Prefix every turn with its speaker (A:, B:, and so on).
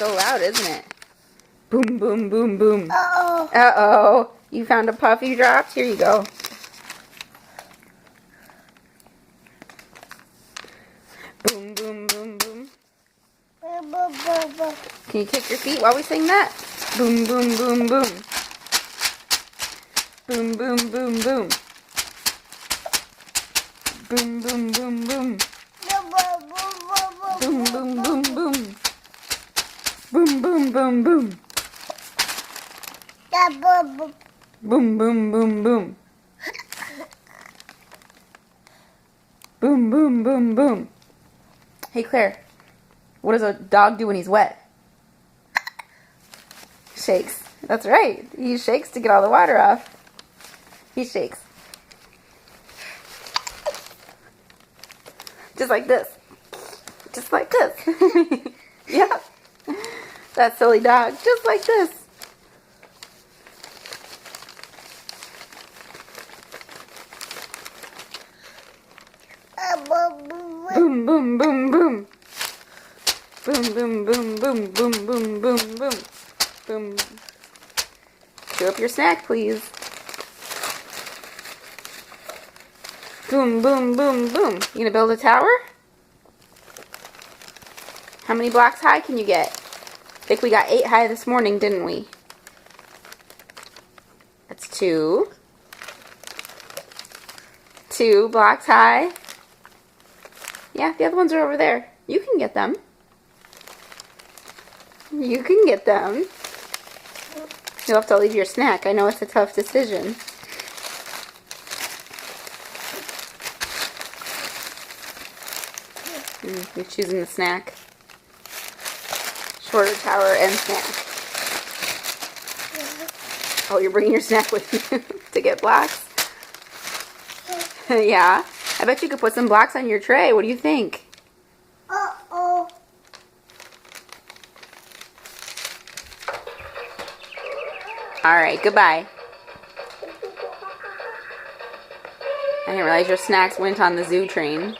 A: so loud, isn't it? Boom, boom, boom, boom.
B: Uh-oh.
A: Uh-oh. You found a puff you dropped? Here you go. Boom, boom, boom, boom. Can you kick your feet while we sing that? Boom, boom, boom, boom. Boom, boom, boom, boom. Boom, boom, boom, boom. Boom, boom, boom, boom. Boom, boom, boom, boom. Boom, boom, boom, boom. Boom, boom, boom, boom. Hey, Claire, what does a dog do when he's wet? Shakes. That's right. He shakes to get all the water off. He shakes. Just like this. Just like this. Yeah. That silly dog. Just like this. Boom, boom, boom, boom. Boom, boom, boom, boom, boom, boom, boom, boom. Boom. Chew up your snack, please. Boom, boom, boom, boom. You gonna build a tower? How many blocks high can you get? I think we got 8 high this morning, didn't we? That's 2. 2 blocks high. Yeah, the other ones are over there. You can get them. You can get them. You'll have to leave your snack. I know it's a tough decision. You're choosing the snack. Shorter tower and snack. Oh, you're bringing your snack with you to get blocks? Yeah. I bet you could put some blocks on your tray. What do you think?
B: Uh-oh.
A: Alright, goodbye. I didn't realize your snacks went on the zoo train.